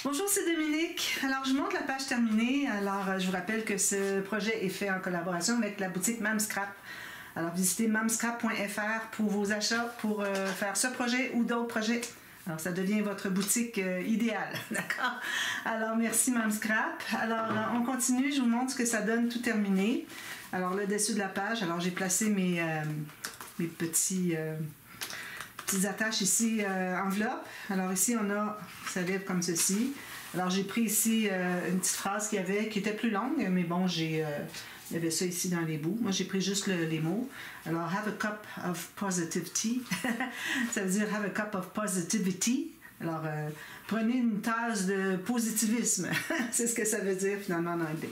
Bonjour, c'est Dominique. Alors, je montre la page terminée. Alors, je vous rappelle que ce projet est fait en collaboration avec la boutique Mamscrap. Alors, visitez mamscrap.fr pour vos achats, pour faire ce projet ou d'autres projets. Alors, ça devient votre boutique idéale, d'accord? Alors, merci Mamscrap. Alors, on continue. Je vous montre ce que ça donne tout terminé. Alors, le dessus de la page. Alors, j'ai placé mes petites attaches ici, enveloppe. Alors ici, on a, ça lève comme ceci. Alors j'ai pris ici une petite phrase qui était plus longue, mais bon, il y avait ça ici dans les bouts. Moi, j'ai pris juste les mots. Alors, have a cup of positivity. Ça veut dire have a cup of positivity. Alors, prenez une tasse de positivisme. C'est ce que ça veut dire finalement en anglais.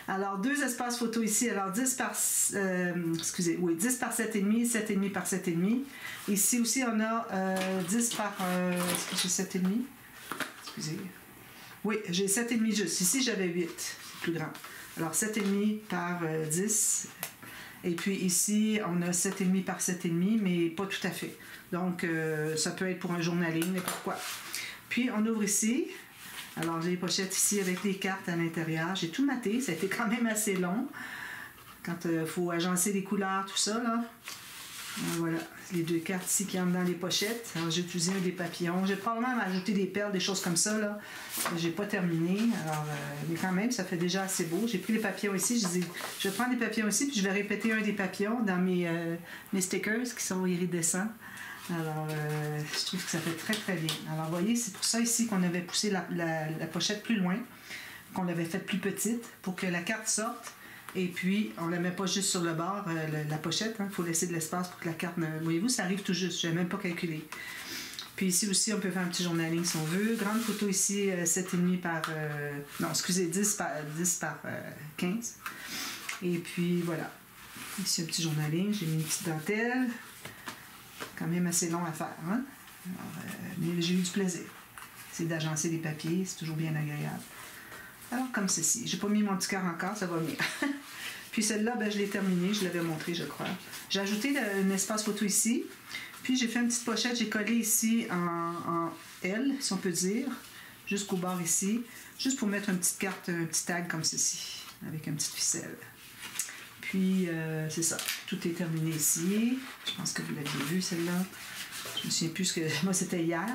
Alors, 2 espaces photo ici. Alors, 10 par 7,5, 7,5 par 7,5. Ici aussi, on a 10 par... est-ce que j'ai 7,5? Excusez. Oui, j'ai 7,5 juste. Ici, j'avais 8. C'est plus grand. Alors, 7,5 par 10. Et puis ici, on a 7,5 par 7,5, mais pas tout à fait. Donc, ça peut être pour un journaling, n'importe quoi. Puis, on ouvre ici. Alors, j'ai les pochettes ici avec les cartes à l'intérieur. J'ai tout maté. Ça a été quand même assez long. Quand il faut agencer les couleurs, tout ça, là. Voilà, les 2 cartes ici qui entrent dans les pochettes. Alors, j'ai utilisé un des papillons. J'ai probablement ajouté des perles, des choses comme ça, là. J'ai pas terminé. Alors, mais quand même, ça fait déjà assez beau. J'ai pris les papillons ici. Je vais prendre des papillons ici, puis je vais répéter un des papillons dans mes stickers qui sont iridescents. Alors, je trouve que ça fait très, très bien. Alors, vous voyez, c'est pour ça ici qu'on avait poussé la pochette plus loin, qu'on l'avait faite plus petite, pour que la carte sorte. Et puis, on ne la met pas juste sur le bord, la pochette. Il faut laisser de l'espace pour que la carte... Voyez-vous, ça arrive tout juste. Je n'ai même pas calculé. Puis ici aussi, on peut faire un petit journaling si on veut. Grande photo ici, 7,5 par... non, excusez, 10 par 15. Et puis, voilà. Ici, un petit journaling. J'ai mis une petite dentelle. Quand même assez long à faire. Hein? Alors, mais j'ai eu du plaisir. C'est d'agencer des papiers. C'est toujours bien agréable. Alors, comme ceci. J'ai pas mis mon petit cœur encore, ça va mieux. Puis celle-là, ben, je l'ai terminée, je l'avais montré, je crois. J'ai ajouté un espace photo ici. Puis j'ai fait une petite pochette, j'ai collé ici en L, si on peut dire, jusqu'au bord ici, juste pour mettre une petite carte, un petit tag comme ceci, avec une petite ficelle. Puis, c'est ça. Tout est terminé ici. Je pense que vous l'aviez vu, celle-là. Je me souviens plus ce que... Moi, c'était hier.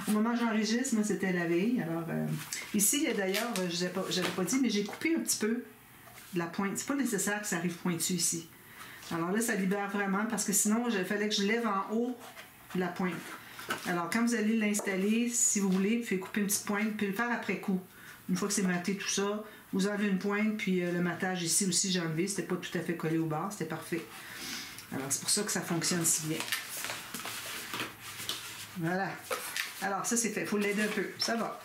Au moment où j'enregistre, moi, c'était la veille. Alors, ici, il y a d'ailleurs, je n'avais pas dit, mais j'ai coupé un petit peu de la pointe. C'est pas nécessaire que ça arrive pointu ici. Alors là, ça libère vraiment parce que sinon, il fallait que je lève en haut la pointe. Alors, quand vous allez l'installer, si vous voulez, vous pouvez couper une petite pointe, puis le faire après coup. Une fois que c'est maté tout ça, vous enlevez une pointe, puis le matage ici aussi, j'ai enlevé. C'était pas tout à fait collé au bord, c'était parfait. Alors, c'est pour ça que ça fonctionne si bien. Voilà. Alors, ça, c'est fait. Il faut l'aider un peu. Ça va.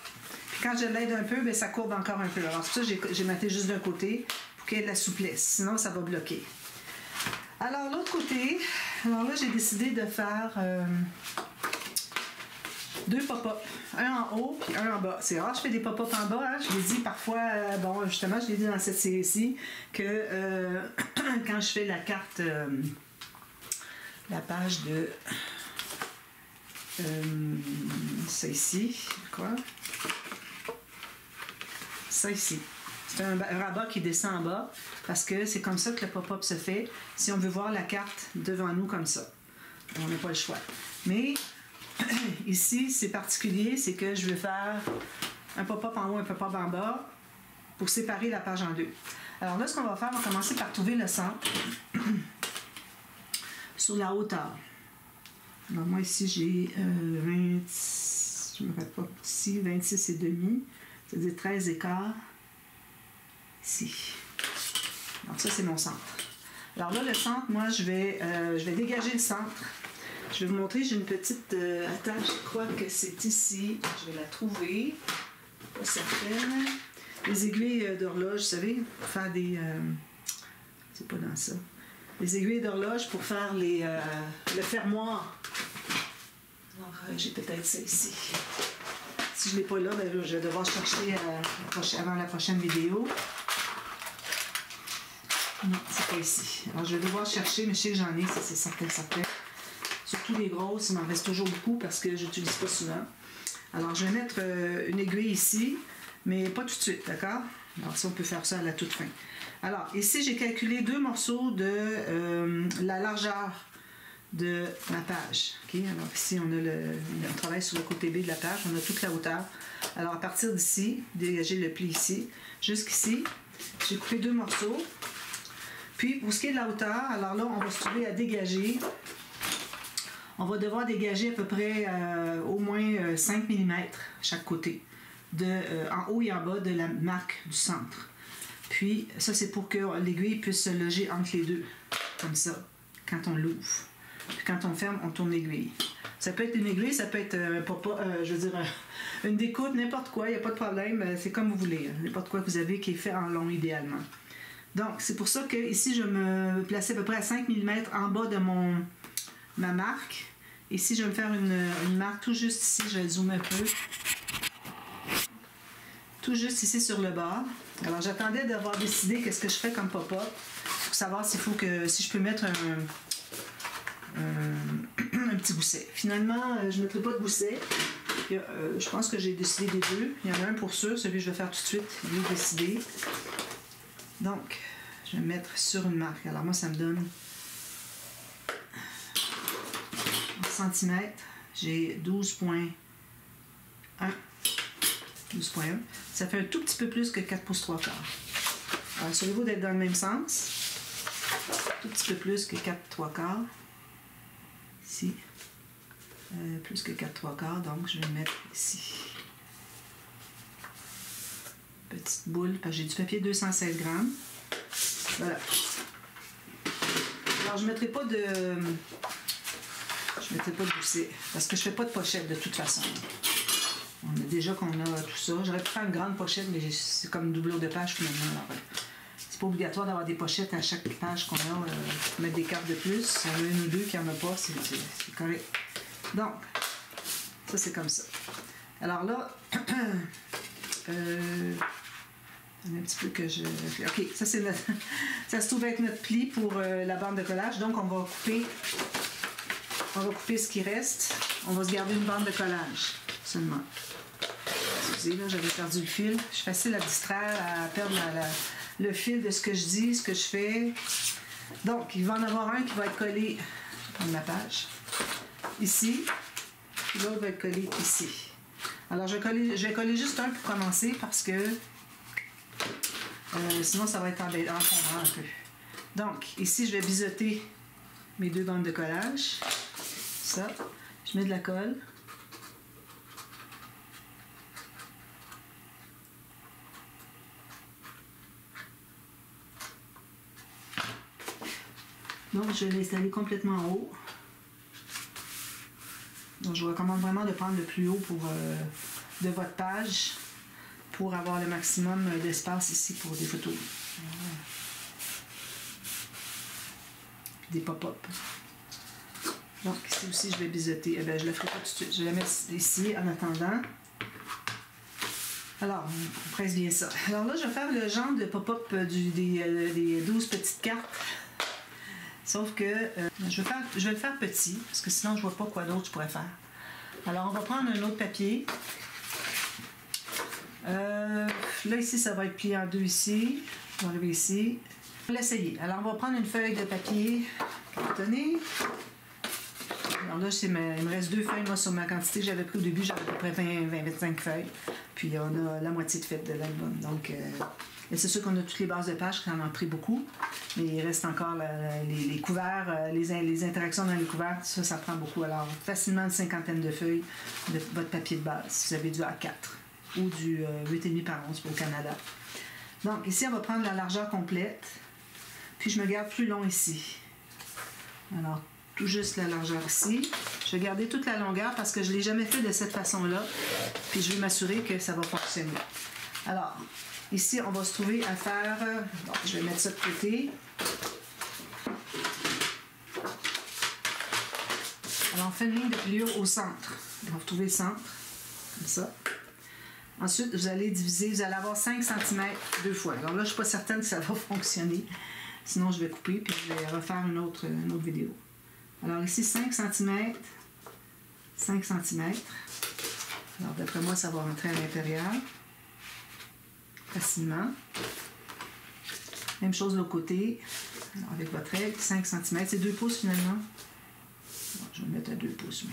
Puis quand je l'aide un peu, bien, ça courbe encore un peu. Alors, c'est pour ça que j'ai maté juste d'un côté pour qu'il y ait de la souplesse. Sinon, ça va bloquer. Alors, l'autre côté, alors là, j'ai décidé de faire 2 pop-up. Un en haut puis un en bas. C'est rare, je fais des pop-up en bas. Hein? Je l'ai dit parfois, bon, justement, je l'ai dit dans cette série-ci, que quand je fais la carte, la page de... ça ici, quoi? Ça ici. C'est un rabat qui descend en bas parce que c'est comme ça que le pop-up se fait si on veut voir la carte devant nous comme ça. On n'a pas le choix. Mais ici, c'est particulier, c'est que je veux faire un pop-up en haut, un pop-up en bas pour séparer la page en 2. Alors là, ce qu'on va faire, on va commencer par trouver le centre sur la hauteur. Alors moi ici j'ai 20, je me rappelle pas ici, 26 et demi, c'est-à-dire 13 et quart ici. Donc ça c'est mon centre. Alors là le centre, moi je vais dégager le centre. Je vais vous montrer, j'ai une petite attache, je crois que c'est ici, je vais la trouver, pas certaine. Les aiguilles d'horloge, vous savez, pour faire des... c'est pas dans ça. Les aiguilles d'horloge pour faire le fermoir. Alors, j'ai peut-être ça ici. Si je ne l'ai pas là, ben, je vais devoir chercher avant la prochaine vidéo. Non, c'est pas ici. Alors, je vais devoir chercher, mais je sais que j'en ai, ça c'est certain. Surtout les grosses, il m'en reste toujours beaucoup parce que je n'utilise pas souvent. Alors, je vais mettre une aiguille ici, mais pas tout de suite, d'accord? Alors, ça, on peut faire ça à la toute fin. Alors, ici, j'ai calculé 2 morceaux de la largeur de ma page. Okay? Alors, ici, on travaille sur le côté B de la page, on a toute la hauteur. Alors, à partir d'ici, dégager le pli ici, jusqu'ici, j'ai coupé 2 morceaux. Puis, pour ce qui est de la hauteur, alors là, on va se trouver à dégager. On va devoir dégager à peu près au moins 5 mm chaque côté, en haut et en bas de la marque du centre. Puis, ça, c'est pour que l'aiguille puisse se loger entre les deux, comme ça, quand on l'ouvre. Puis, quand on ferme, on tourne l'aiguille. Ça peut être une aiguille, ça peut être, une découpe, n'importe quoi, il n'y a pas de problème, c'est comme vous voulez. N'importe quoi que vous avez qui est fait en long, idéalement. Donc, c'est pour ça que ici, je me plaçais à peu près à 5 mm en bas de ma marque. Ici, je vais me faire une marque tout juste ici, je vais zoomer un peu. Tout juste ici sur le bord. Alors, j'attendais d'avoir décidé qu'est-ce que je fais comme pop-up pour savoir si je peux mettre un petit gousset. Finalement, je ne mettrai pas de gousset. Je pense que j'ai décidé des deux. Il y en a un pour sûr, celui que je vais faire tout de suite. Je vais décider. Donc, je vais mettre sur une marque. Alors, moi, ça me donne 1 cm. J'ai 12,1. 12,1. Ça fait un tout petit peu plus que 4 pouces 3 quarts. Alors, assurez-vous d'être dans le même sens. Un tout petit peu plus que 4 3 quarts. Ici. Plus que 4 3 quarts, donc je vais le mettre ici. Petite boule, parce que j'ai du papier 216 grammes. Voilà. Alors, je ne mettrai pas de gousset, parce que je ne fais pas de pochette de toute façon. On a déjà qu'on a tout ça. J'aurais pu faire une grande pochette, mais c'est comme une doublure de page finalement. Alors, c'est pas obligatoire d'avoir des pochettes à chaque page qu'on a. Mettre des cartes de plus. Si on a une ou deux qui n'en a pas, c'est correct. Donc, ça c'est comme ça. Alors là, un petit peu que je... OK, ça c'est notre... ça se trouve avec notre pli pour la bande de collage. Donc, on va couper ce qui reste. On va se garder une bande de collage seulement. Excusez, là, j'avais perdu le fil. Je suis facile à distraire, à perdre le fil de ce que je dis, ce que je fais. Donc, il va en avoir un qui va être collé dans ma page, ici, puis l'autre va être collé ici. Alors, je vais coller juste un pour commencer parce que sinon, ça va être encombrant un peu. Donc, ici, je vais biseauter mes 2 bandes de collage. Ça, je mets de la colle. Donc, je vais l'installer complètement en haut. Donc, je vous recommande vraiment de prendre le plus haut de votre page pour avoir le maximum d'espace ici pour des photos. Des pop-up. Donc, ici aussi, je vais biseauter. Eh bien, je ne le ferai pas tout de suite. Je vais la mettre ici en attendant. Alors, on presse bien ça. Alors là, je vais faire le genre de pop-up des 12 petites cartes. Sauf que je vais le faire petit, parce que sinon, je ne vois pas quoi d'autre je pourrais faire. Alors, on va prendre un autre papier. Là, ici, ça va être plié en 2 ici. Je vais enlever ici. On va l'essayer. Alors, on va prendre une feuille de papier cartonné. Alors là, il me reste 2 feuilles, moi, sur ma quantité que j'avais pris au début. J'avais à peu près 20-25 feuilles. Puis, on a la moitié de fait de l'album. Donc, c'est sûr qu'on a toutes les bases de pages, qu'on en a pris beaucoup. Mais il reste encore les couverts, les interactions dans les couverts. Ça prend beaucoup. Alors, facilement une 50aine de feuilles de votre papier de base. Si vous avez du A4 ou du 8,5 par 11 pour le Canada. Donc, ici, on va prendre la largeur complète. Puis, je me garde plus long ici. Alors, tout juste la largeur ici. Je vais garder toute la longueur parce que je ne l'ai jamais fait de cette façon-là. Puis, je vais m'assurer que ça va fonctionner. Alors, ici, on va se trouver à faire... Bon, je vais mettre ça de côté. Alors, on fait une ligne de pliure au centre. On va retrouver le centre, comme ça. Ensuite, vous allez diviser, vous allez avoir 5 cm 2 fois. Alors là, je ne suis pas certaine que ça va fonctionner. Sinon, je vais couper puis je vais refaire une autre vidéo. Alors ici, 5 cm, 5 cm. Alors, d'après moi, ça va rentrer à l'intérieur facilement. Même chose de l'autre côté. Alors, avec votre règle, 5 cm. C'est 2 pouces finalement. Bon, je vais le mettre à 2 pouces.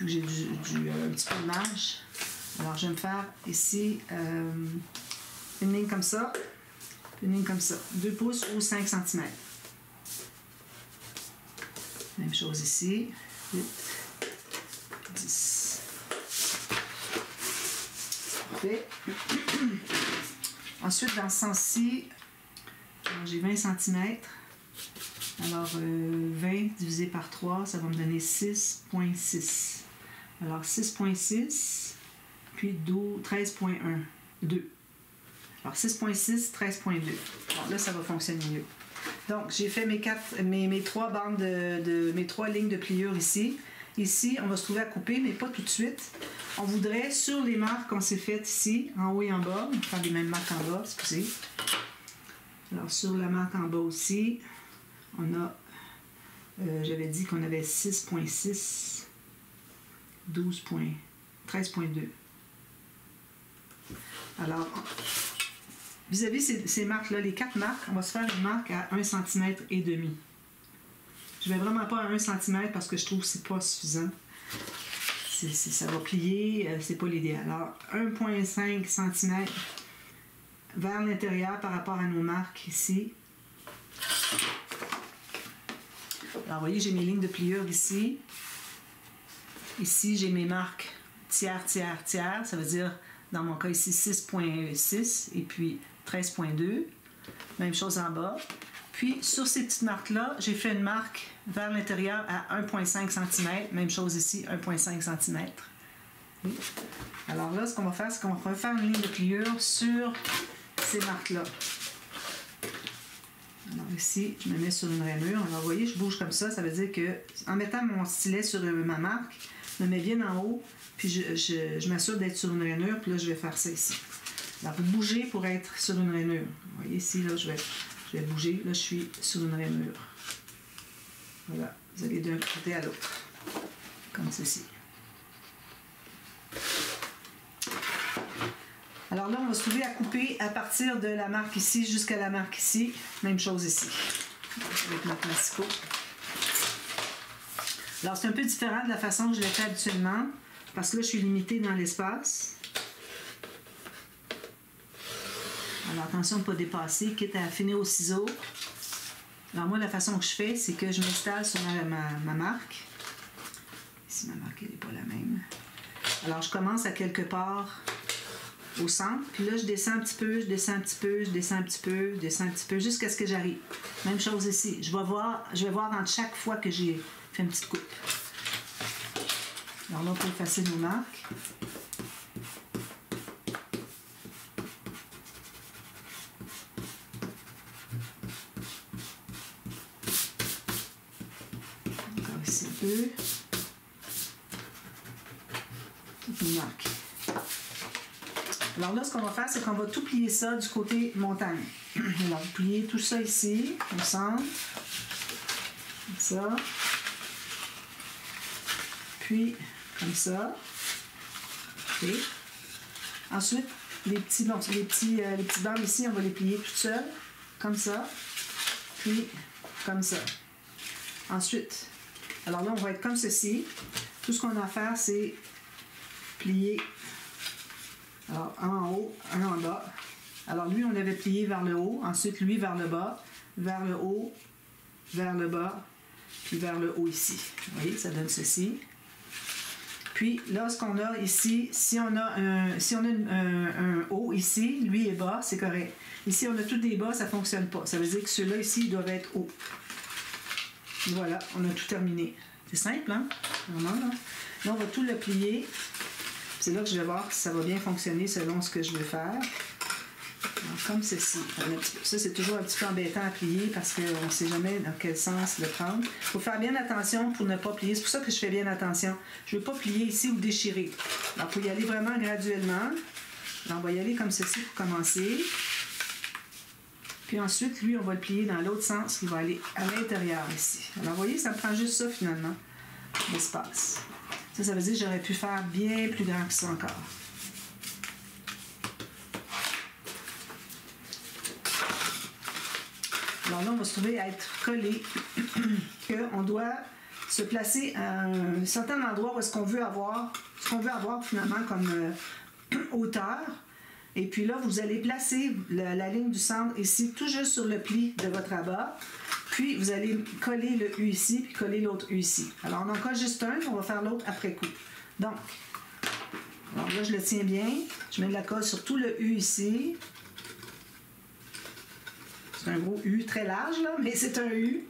Vu que j'ai un petit peu de marge. Alors, je vais me faire ici une ligne comme ça. Une ligne comme ça. 2 pouces ou 5 cm. Même chose ici. 8, 10. Parfait. Ensuite, dans ce sens-ci, j'ai 20 cm. Alors, 20 divisé par 3, ça va me donner 6,6. Alors, 6,6, puis 13,1. 2. Alors, 6,6, 13,2. Alors là, ça va fonctionner mieux. Donc, j'ai fait mes 3 bandes mes 3 lignes de pliure ici. Ici, on va se trouver à couper, mais pas tout de suite. On voudrait, sur les marques qu'on s'est faites ici, en haut et en bas, on va faire les mêmes marques en bas, excusez. Alors, sur la marque en bas aussi, on a, j'avais dit qu'on avait 6,6, 13,2. Alors, vis-à-vis ces marques-là, les 4 marques, on va se faire une marque à 1,5 cm. Je ne vais vraiment pas à 1 cm parce que je trouve que ce n'est pas suffisant. Ça va plier, c'est pas l'idéal. Alors, 1,5 cm vers l'intérieur par rapport à nos marques ici. Alors, vous voyez, j'ai mes lignes de pliure ici. Ici, j'ai mes marques tiers, tiers, tiers. Ça veut dire, dans mon cas ici, 6,6 et puis 13,2. Même chose en bas. Puis, sur ces petites marques-là, j'ai fait une marque vers l'intérieur à 1,5 cm. Même chose ici, 1,5 cm. Alors là, ce qu'on va faire, c'est qu'on va refaire une ligne de pliure sur ces marques-là. Alors ici, je me mets sur une rainure. Alors, vous voyez, je bouge comme ça. Ça veut dire que en mettant mon stylet sur ma marque, je me mets bien en haut, puis je m'assure d'être sur une rainure, puis là, je vais faire ça ici. Alors, vous bougez pour être sur une rainure. Vous voyez, ici, là, je vais bouger. Là, je suis sur une rainure. Voilà. Vous allez d'un côté à l'autre. Comme ceci. Alors là, on va se trouver à couper à partir de la marque ici jusqu'à la marque ici. Même chose ici. Avec notre massicot. Alors, c'est un peu différent de la façon que je l'ai fait habituellement. Parce que là, je suis limitée dans l'espace. Alors, attention de ne pas dépasser, quitte à finir au ciseau. Alors, moi, la façon que je fais, c'est que je m'installe sur ma marque. Ici, ma marque, elle n'est pas la même. Alors, je commence à quelque part au centre. Puis là, je descends un petit peu, je descends un petit peu, je descends un petit peu, je descends un petit peu, jusqu'à ce que j'arrive. Même chose ici. Je vais voir entre chaque fois que j'ai fait une petite coupe. Alors là, on peut effacer nos marques. Encore ici un peu. Toutes nos marques. Alors là, ce qu'on va faire, c'est qu'on va tout plier ça du côté montagne. Alors, vous pliez tout ça ici, au centre. Comme ça. Puis, comme ça. OK. Ensuite, les petits bandes ici, on va les plier toutes seules. Comme ça. Puis, comme ça. Ensuite, alors là, on va être comme ceci. Tout ce qu'on a à faire, c'est plier. Alors, un en haut, un en bas. Alors, lui, on avait plié vers le haut. Ensuite, lui, vers le bas. Vers le haut, vers le bas, puis vers le haut ici. Vous voyez, ça donne ceci. Puis, là, ce qu'on a ici, si on a un haut ici, lui est bas, c'est correct. Ici, on a tous des bas, ça ne fonctionne pas. Ça veut dire que ceux-là, ici, ils doivent être hauts. Voilà, on a tout terminé. C'est simple, hein? Vraiment, là. Là, on va tout le plier. C'est là que je vais voir si ça va bien fonctionner selon ce que je veux faire. Alors, comme ceci. Ça, c'est toujours un petit peu embêtant à plier parce qu'on ne sait jamais dans quel sens le prendre. Il faut faire bien attention pour ne pas plier. C'est pour ça que je fais bien attention. Je ne veux pas plier ici ou déchirer. Alors, il faut y aller vraiment graduellement. Alors, on va y aller comme ceci pour commencer. Puis ensuite, lui, on va le plier dans l'autre sens. Il va aller à l'intérieur ici. Alors, vous voyez, ça me prend juste ça finalement, l'espace. Ça veut dire que j'aurais pu faire bien plus grand que ça encore. Alors là, on va se trouver à être collé. On doit se placer à un certain endroit où est-ce qu'on veut avoir, finalement comme hauteur. Et puis là, vous allez placer la ligne du centre ici, tout juste sur le pli de votre rabat. Puis vous allez coller le U ici, puis coller l'autre U ici. Alors on en colle juste un, on va faire l'autre après coup. Donc, alors là, je le tiens bien. Je mets de la colle sur tout le U ici. C'est un gros U très large, là, mais c'est un U.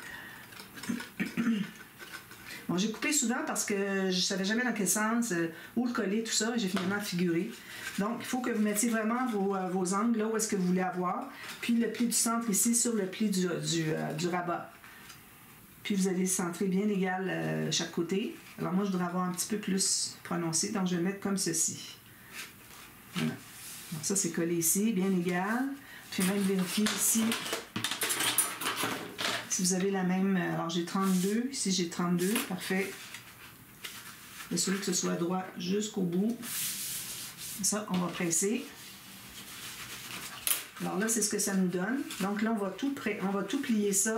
Bon, j'ai coupé souvent parce que je ne savais jamais dans quel sens, où le coller, tout ça, et j'ai finalement figuré. Donc, il faut que vous mettiez vraiment vos angles là où est-ce que vous voulez avoir. Puis le pli du centre ici sur le pli du rabat. Puis vous allez centrer bien égal chaque côté. Alors moi, je voudrais avoir un petit peu plus prononcé, donc je vais mettre comme ceci. Voilà. Donc ça, c'est collé ici, bien égal. Puis même vérifier ici si vous avez la même. Alors j'ai 32, ici j'ai 32, parfait. Assurez que ce soit droit jusqu'au bout. Ça, on va presser. Alors là, c'est ce que ça nous donne. Donc là, on va tout plier ça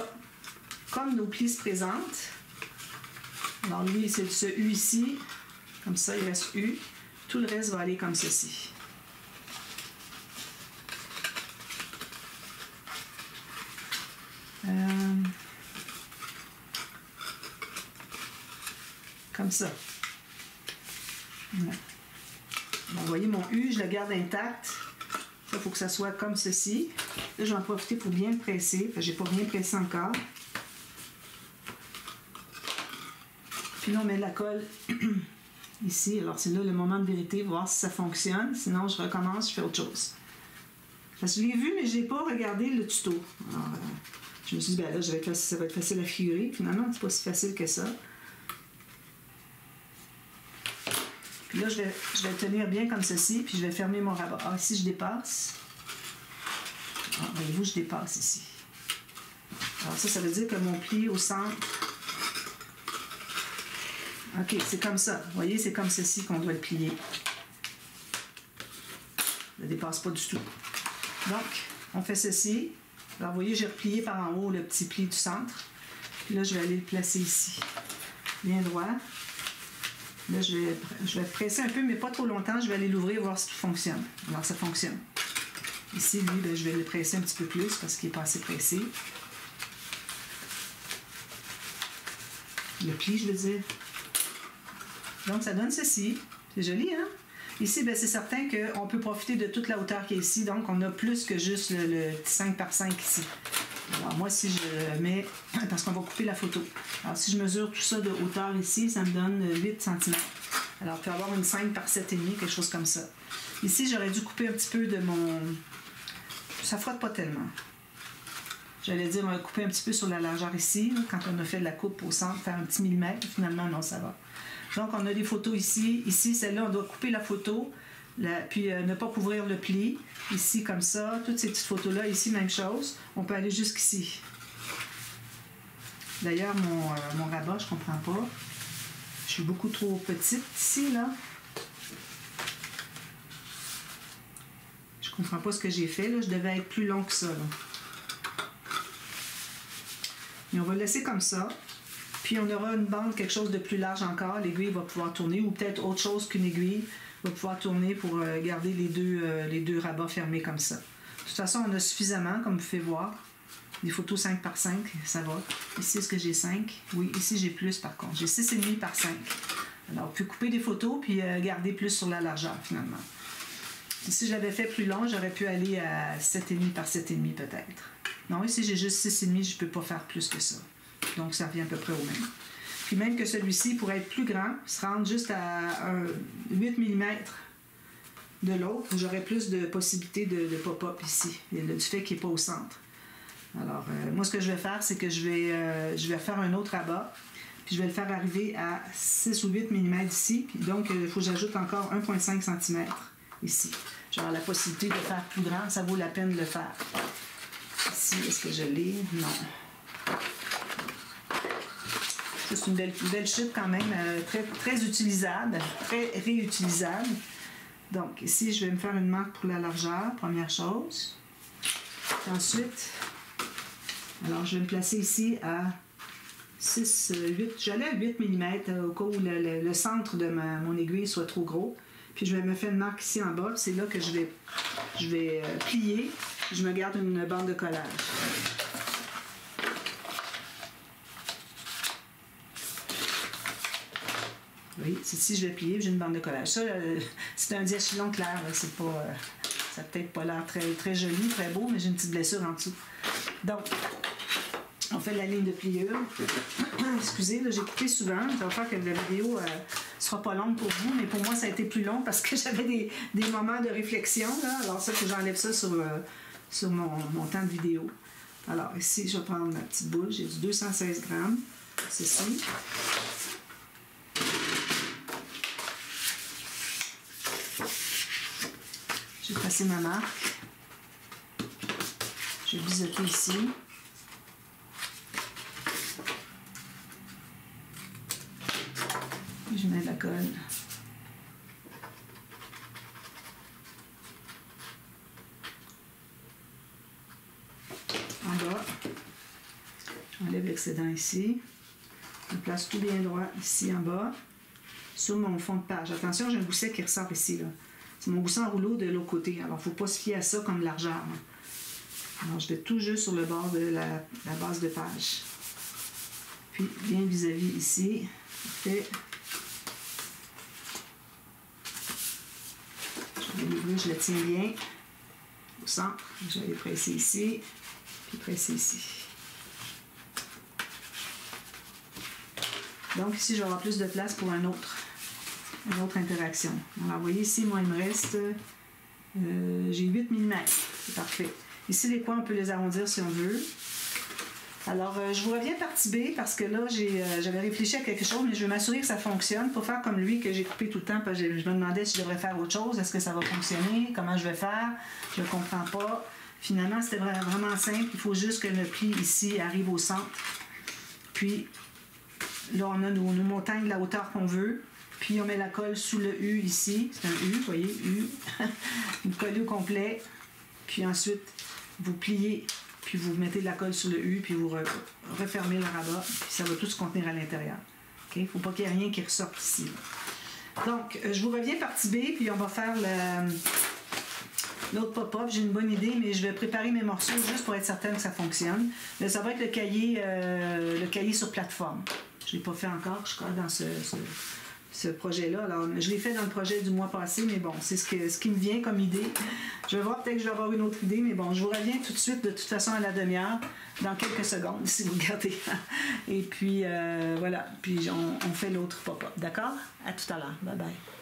comme nos plis se présentent. Alors lui, c'est ce U ici. Comme ça, il reste U. Tout le reste va aller comme ceci. Comme ça. Voilà. Bon, vous voyez, mon U, je le garde intact. Ça, il faut que ça soit comme ceci. Là, je vais en profiter pour bien presser. Je n'ai pas bien pressé encore. Puis là, on met de la colle ici. Alors, c'est là le moment de vérité, voir si ça fonctionne. Sinon, je recommence, je fais autre chose. Parce que je l'ai vu, mais je n'ai pas regardé le tuto. Alors, je me suis dit, ben là, ça va être facile à figurer. Finalement, c'est pas si facile que ça. Puis là, je vais le tenir bien comme ceci, puis je vais fermer mon rabat. Ah, ici, je dépasse. Ah, voyez-vous, je dépasse ici. Alors ça veut dire que mon pli au centre... OK, c'est comme ça. Vous voyez, c'est comme ceci qu'on doit le plier. Je ne dépasse pas du tout. Donc, on fait ceci. Alors, vous voyez, j'ai replié par en haut le petit pli du centre. Puis là, je vais aller le placer ici. Bien droit. Là, je vais presser un peu, mais pas trop longtemps. Je vais aller l'ouvrir, voir si tout fonctionne. Alors, ça fonctionne. Ici, lui, ben, je vais le presser un petit peu plus parce qu'il n'est pas assez pressé. Le pli, je veux dire. Donc, ça donne ceci. C'est joli, hein? Ici, ben, c'est certain qu'on peut profiter de toute la hauteur qui est ici. Donc, on a plus que juste le petit 5 par 5 ici. Alors, moi, si je mets... Parce qu'on va couper la photo. Alors, si je mesure tout ça de hauteur ici, ça me donne 8 cm. Alors, on peut avoir une 5 par 7,5, quelque chose comme ça. Ici, j'aurais dû couper un petit peu de mon... Ça frotte pas tellement. J'allais dire, on va couper un petit peu sur la largeur ici. Quand on a fait de la coupe au centre, faire un petit millimètre. Finalement, non, ça va. Donc, on a des photos ici. Ici, celle-là, on doit couper la photo, puis ne pas couvrir le pli. Ici, comme ça. Toutes ces petites photos-là, ici, même chose. On peut aller jusqu'ici. D'ailleurs, mon rabat, je comprends pas. Je suis beaucoup trop petite ici, là. Je comprends pas ce que j'ai fait, là. Je devais être plus long que ça, là. Mais on va le laisser comme ça. Puis on aura une bande, quelque chose de plus large encore. L'aiguille va pouvoir tourner, ou peut-être autre chose qu'une aiguille va pouvoir tourner pour garder les deux rabats fermés comme ça. De toute façon, on a suffisamment, comme vous pouvez voir. Des photos 5 par 5, ça va. Ici, est-ce que j'ai 5? Oui, ici, j'ai plus par contre. J'ai 6,5 par 5. Alors, on peut couper des photos puis garder plus sur la largeur, finalement. Si je l'avais fait plus long, j'aurais pu aller à 7,5 par 7,5 peut-être. Non, ici, j'ai juste 6,5, je ne peux pas faire plus que ça. Donc, ça revient à peu près au même. Puis même que celui-ci pourrait être plus grand, se rendre juste à 8 mm de l'autre. J'aurais plus de possibilités de pop-up ici, du fait qu'il n'est pas au centre. Alors, moi, ce que je vais faire, c'est que je vais faire un autre rabat, puis je vais le faire arriver à 6 ou 8 mm ici. Puis donc, il faut que j'ajoute encore 1,5 cm ici. J'aurai la possibilité de faire plus grand, ça vaut la peine de le faire. Ici, est-ce que je l'ai? Non. C'est une belle chute quand même, très utilisable, très réutilisable. Donc ici, je vais me faire une marque pour la largeur, première chose. Puis ensuite, alors je vais me placer ici à 6, 8, j'allais à 8 mm au cas où le centre de mon aiguille soit trop gros. Puis je vais me faire une marque ici en bas, c'est là que je vais plier. Je me garde une bande de collage. Oui, c'est ici je vais plier, j'ai une bande de collage. Ça, c'est un diachylon clair, c'est pas, ça n'a peut-être pas l'air très joli, très beau, mais j'ai une petite blessure en dessous. Donc, on fait la ligne de pliure. Excusez, là, j'ai coupé souvent. Ça va faire que la vidéo ne sera pas longue pour vous, mais pour moi, ça a été plus long parce que j'avais des moments de réflexion. Là. Alors ça, que j'enlève ça sur mon temps de vidéo. Alors ici, je vais prendre ma petite boule. J'ai du 216 grammes. Ceci. J'ai tracé ma marque. Je vais biseauter ici. Je mets de la colle. En bas. J'enlève l'excédent ici. Je place tout bien droit ici en bas. Sur mon fond de page. Attention, j'ai un gousset qui ressort ici. Là. C'est mon gousset en rouleau de l'autre côté. Alors, il ne faut pas se fier à ça comme largeur. Là. Alors, je vais tout juste sur le bord de la base de page. Puis, bien vis-à-vis ici. Parfait. Je le tiens bien au centre. Je vais les presser ici, puis presser ici. Donc ici, je vais avoir plus de place pour une autre interaction. Alors, vous voyez ici, moi, il me reste... j'ai 8 mm. C'est parfait. Ici, les coins, on peut les arrondir si on veut. Alors, je vous reviens partie B parce que là, j'avais réfléchi à quelque chose, mais je veux m'assurer que ça fonctionne. Pour faire comme lui, que j'ai coupé tout le temps, parce que je me demandais si je devrais faire autre chose. Est-ce que ça va fonctionner? Comment je vais faire? Je ne comprends pas. Finalement, c'était vraiment simple. Il faut juste que le pli ici arrive au centre. Puis, là, on a nos montagnes de la hauteur qu'on veut. Puis, on met la colle sous le U ici. C'est un U, vous voyez, U. Vous collez au complet. Puis ensuite, vous pliez. Puis vous mettez de la colle sur le U, puis vous refermez le rabat, puis ça va tout se contenir à l'intérieur. Il ne faut pas qu'il y ait rien qui ressorte ici. Donc, je vous reviens partie B, puis on va faire l'autre pop-up. J'ai une bonne idée, mais je vais préparer mes morceaux juste pour être certaine que ça fonctionne. Là, ça va être le cahier sur plateforme. Je ne l'ai pas fait encore, je suis dans ce projet-là. Alors, je l'ai fait dans le projet du mois passé, mais bon, c'est ce qui me vient comme idée. Je vais voir, peut-être que je vais avoir une autre idée, mais bon, je vous reviens tout de suite, de toute façon, à la demi-heure, dans quelques secondes, si vous regardez. Et puis, voilà, puis on fait l'autre pop-up, d'accord? À tout à l'heure. Bye bye.